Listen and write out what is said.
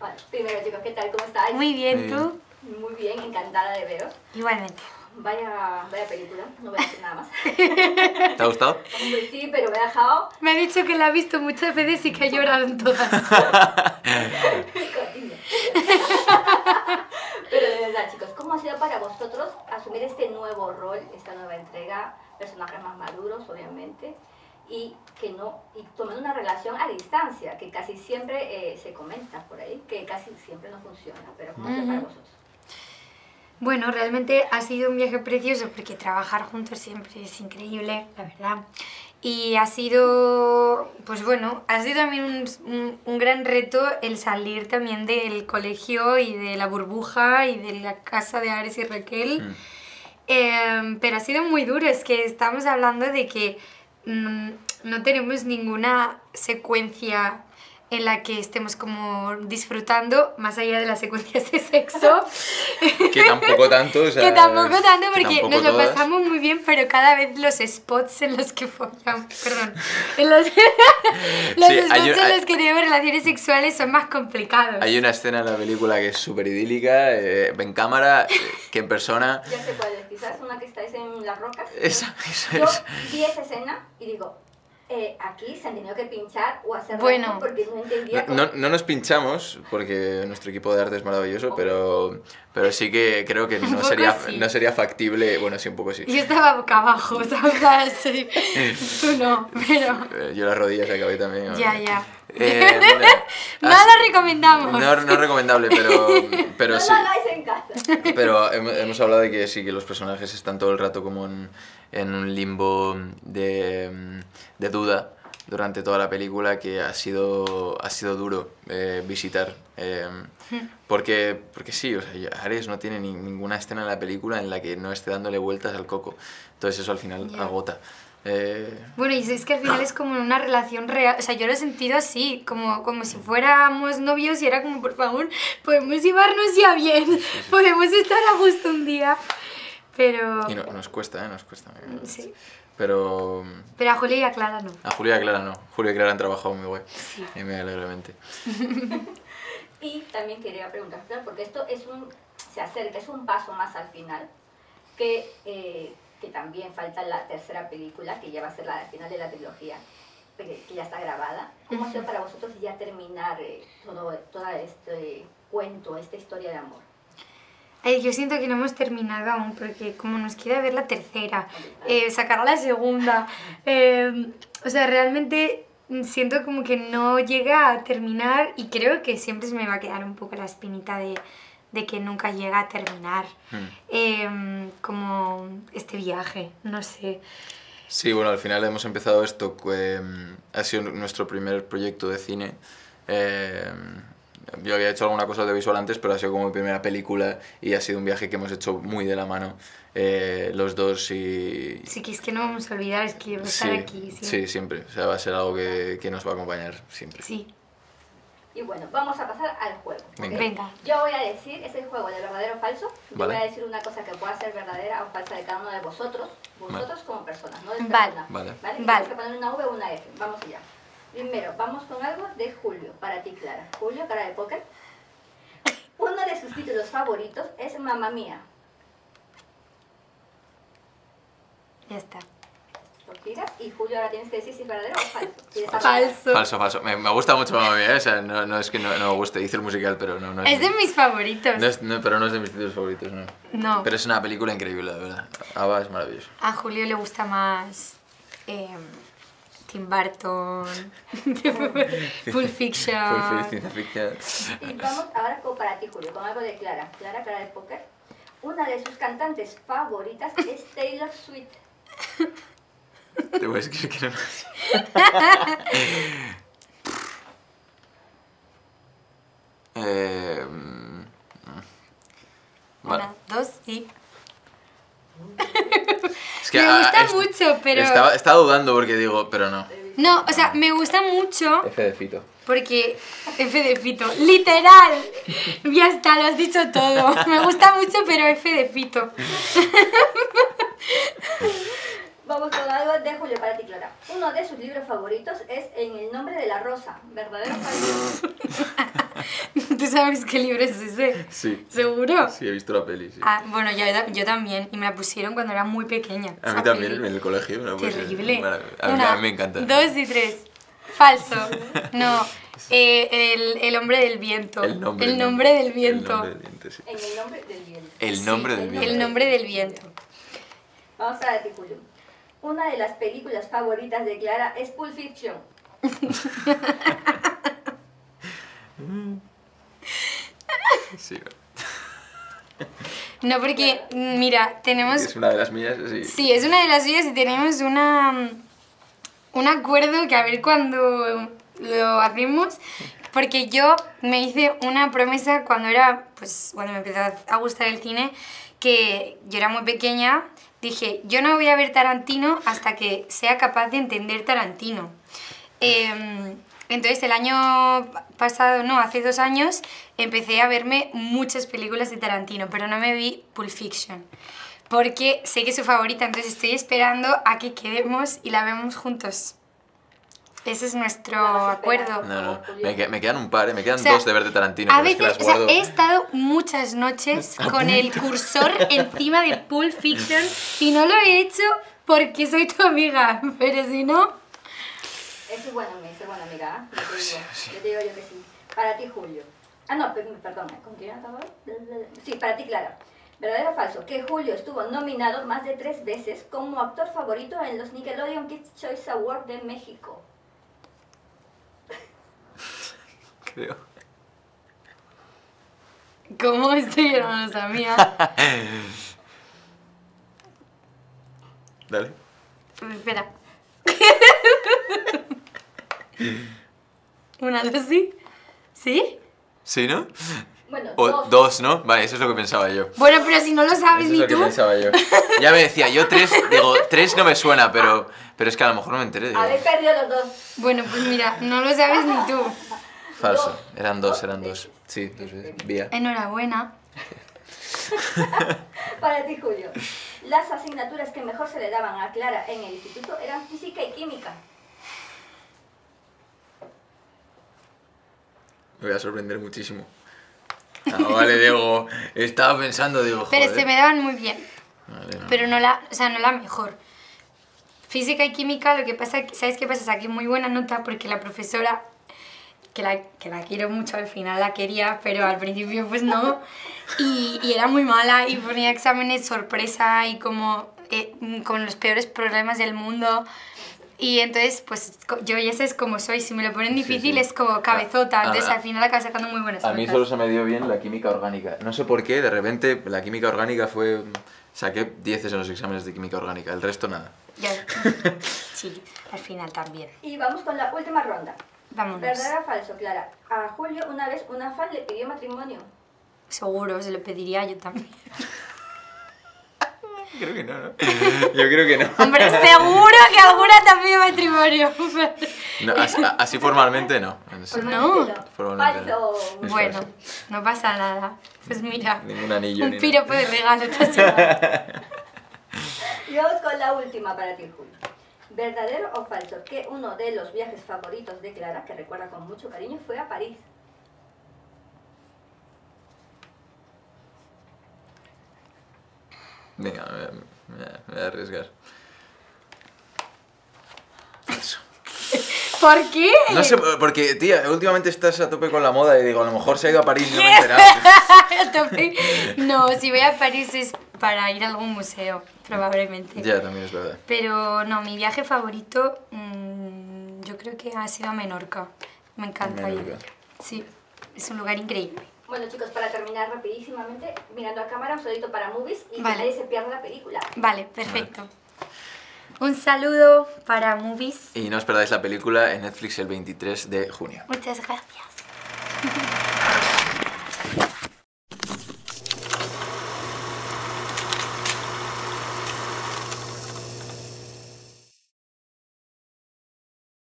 Bueno, primero chicos, ¿qué tal? ¿Cómo estáis? Muy bien, ¿tú? Muy bien, encantada de veros. Igualmente. Vaya película, no voy a decir nada más. ¿Te ha gustado? Hombre, sí, pero me ha dejado... Me ha dicho que la ha visto muchas veces y que ha llorado en todas. Coño. Pero de verdad chicos, ¿cómo ha sido para vosotros asumir este nuevo rol, esta nueva entrega? Personajes más maduros, obviamente, y tomando una relación a distancia, que casi siempre se comenta por ahí, que casi siempre no funciona, pero ¿cómo ha sido para vosotros? Bueno, realmente ha sido un viaje precioso porque trabajar juntos siempre es increíble, la verdad. Y ha sido, pues bueno, ha sido también un gran reto el salir también del colegio y de la burbuja y de la casa de Ares y Raquel. Pero ha sido muy duro, es que estamos hablando de que no tenemos ninguna secuencia en la que estemos como disfrutando, más allá de las secuencias de sexo. Que tampoco tanto, o sea... Que tampoco tanto, porque tampoco nos lo todas. pasamos muy bien, pero cada vez los spots en los que follamos... Perdón. En los Sí, spots en los que tenemos relaciones sexuales son más complicados. Hay una escena en la película que es súper idílica, en cámara, que en persona... Ya sé cuál es, quizás una que estáis en las rocas. Yo vi esa escena y digo... aquí se han tenido que pinchar o hacer Bueno, porque no entendía no nos pinchamos, porque nuestro equipo de arte es maravilloso, pero sí que creo que no sería factible, bueno, sí, un poco sí. Yo estaba boca abajo, ¿sabes? Sí. Tú no, pero... Yo las rodillas acabé también. ¿no? Ya. No No lo recomendamos. No es recomendable, pero no sí. lo hagáis en casa. Pero hemos hablado de que sí, que los personajes están todo el rato como en un limbo de duda durante toda la película, que ha sido duro visitar. Porque sí, o sea, Ares no tiene ninguna escena en la película en la que no esté dándole vueltas al coco. Entonces eso al final agota. Bueno, y es que al final es como una relación real, o sea, yo lo he sentido así, como si fuéramos novios y era como, por favor, podemos llevarnos ya bien, podemos estar a gusto un día, pero... Y nos cuesta, nos cuesta. Sí. Pero a Julia y a Clara no. A Julia y a Clara no. Julia y Clara han trabajado muy guay. Sí. Y me alegra mente. Y también quería preguntar, porque esto se acerca, es un paso más al final, que también falta la tercera película, que ya va a ser la final de la trilogía, que ya está grabada. ¿Cómo ha sido para vosotros ya terminar todo este cuento, esta historia de amor? Yo siento que no hemos terminado aún, porque como nos queda ver la tercera, sacar la segunda, o sea, realmente siento como que no llega a terminar y creo que siempre se me va a quedar un poco la espinita de que nunca llega a terminar, como este viaje, no sé. Sí, bueno, al final hemos empezado esto, ha sido nuestro primer proyecto de cine. Yo había hecho alguna cosa audiovisual antes, pero ha sido como mi primera película y ha sido un viaje que hemos hecho muy de la mano los dos y... Sí, que es que no vamos a olvidar, es que va a estar aquí. Sí, siempre. O sea, va a ser algo que nos va a acompañar siempre. Sí. Y bueno, vamos a pasar al juego. Venga. Yo voy a decir, es el juego de verdadero o falso. Yo Vale. voy a decir una cosa que pueda ser verdadera o falsa de cada uno de vosotros como personas, no de Vale. persona. Vale. Tienes que poner una V o una F. Vamos allá. Primero, vamos con algo de Julio, para ti, Clara. Julio, cara de póker. Uno de sus títulos favoritos es Mamma Mía. Ya está. Lo tiras y Julio ahora tienes que decir si es verdadero o falso. Si es Falso. Falso. Me gusta mucho Mamma Mía, o sea, no es que no me guste, hice el musical, pero no Es de mis favoritos. pero no es de mis títulos favoritos, no. No. Pero es una película increíble, la verdad. Ava es maravilloso. A Julio le gusta más Tim Burton, Pulp Fiction. Y vamos ahora para ti, Julio, con algo de Clara. Clara, cara de póker. Una de sus cantantes favoritas es Taylor Swift. Te voy a escribir que no. Vale. 1, 2 y... Es que, me gusta mucho, pero... Estaba dudando porque digo, pero no. No, o sea, me gusta mucho F de Fito. porque... F de Fito, literal. Ya está, lo has dicho todo. Me gusta mucho, pero F de Fito. Vamos con algo de Julio para ti, Clara. Uno de sus libros favoritos es En el nombre de la rosa. ¿Verdadero o falso? ¿Tú sabes qué libro es ese? Sí. ¿Seguro? Sí, he visto la peli, sí. Ah, bueno, yo también, y me la pusieron cuando era muy pequeña. A mí esa también, peli. en el colegio. Me la pusieron. Terrible. A mí me encanta. 2 y 3. Falso. No, el hombre del viento. El nombre del El nombre viento. del viento, sí. En el nombre del viento. El nombre del viento. El nombre del viento. Vamos al artículo. Una de las películas favoritas de Clara es Pulp Fiction. Sí, No, porque, mira, tenemos... es una de las mías, sí. Sí, es una de las suyas y tenemos un acuerdo que a ver cuando lo hacemos, porque yo me hice una promesa cuando me empezó a gustar el cine, que yo era muy pequeña, dije, yo no voy a ver Tarantino hasta que sea capaz de entender Tarantino. Entonces el año pasado, no, hace 2 años, empecé a verme muchas películas de Tarantino, pero no me vi Pulp Fiction, porque sé que es su favorita, entonces estoy esperando a que quedemos y la vemos juntos. Ese es nuestro acuerdo. No, me quedan un par, me quedan O sea, 2 de ver de Tarantino. A pero es que veces, las guardo. he estado muchas noches con el cursor encima de Pulp Fiction y no lo he hecho porque soy tu amiga, pero si no... Es buena amiga, yo te digo yo que sí. Para ti, Julio. Ah, no, perdón, ¿con quién acabo? Sí, para ti, Clara. ¿Verdadero o falso? Que Julio estuvo nominado más de 3 veces como actor favorito en los Nickelodeon Kids Choice Awards de México. Creo. ¿Cómo estoy? Yo no lo sabía. Dale. Espera. 1, 2, ¿sí? ¿Sí? ¿Sí, no? Bueno, O 2. 2, ¿no? Vale, eso es lo que pensaba yo. Bueno, pero si no lo sabes Eso es ni lo que tú. pensaba yo. Ya me decía, yo 3, digo, 3 no me suena, pero es que a lo mejor no me enteré. Digo, Habéis perdido los 2. Bueno, pues mira, no lo sabes ni tú. falso. Eran 2. Sí, 2 veces. Vía. Enhorabuena. Para ti, Julio. Las asignaturas que mejor se le daban a Clara en el instituto eran física y química. Me voy a sorprender muchísimo. Ah, vale, Diego. Estaba pensando, digo, Pero joder. se me daban muy bien. Vale, no. Pero no la mejor. Física y química, lo que pasa, ¿sabes qué pasa? Saqué muy buena nota porque la profesora, que la quiero mucho, al final la quería, pero al principio pues no. Y era muy mala y ponía exámenes sorpresa y como con los peores problemas del mundo. Y entonces, pues yo ya sé cómo soy, si me lo ponen difícil sí. es como cabezota, entonces Ah, al final acabo sacando muy buenas A mí notas. solo se me dio bien la química orgánica. No sé por qué, de repente la química orgánica fue... Saqué 10 en los exámenes de química orgánica, el resto nada. Ya. Sí, al final también. Y vamos con la última ronda. Vámonos. ¿Verdadero o falso, Clara? A Julio una vez una fan le pidió matrimonio. Seguro, se lo pediría yo también. Creo que no, ¿no? Yo creo que no. Hombre, seguro que alguna te ha pedido matrimonio. No, así formalmente no. No. Formalmente no. Falso. Bueno, no pasa nada. Pues mira, Ningún anillo ni un piropo nada. de regalo te has llevado. Y vamos con la última para ti, Julio. ¿Verdadero o falso? Que uno de los viajes favoritos de Clara, que recuerda con mucho cariño, fue a París. Venga, me voy a arriesgar. Falso. ¿Por qué? No sé, porque, tía, últimamente estás a tope con la moda y digo, a lo mejor se ha ido a París y no me he enterado. A tope. No, si voy a París es para ir a algún museo, probablemente. Ya, también es verdad. Pero no, mi viaje favorito yo creo que ha sido a Menorca. Me encanta ir. Menorca. Sí, es un lugar increíble. Bueno, chicos, para terminar rapidísimamente, mirando a cámara, un saludito para Movies y Vale. que nadie se pierda la película. Vale, perfecto. Un saludo para Movies. Y no os perdáis la película en Netflix el 23 de junio. Muchas gracias.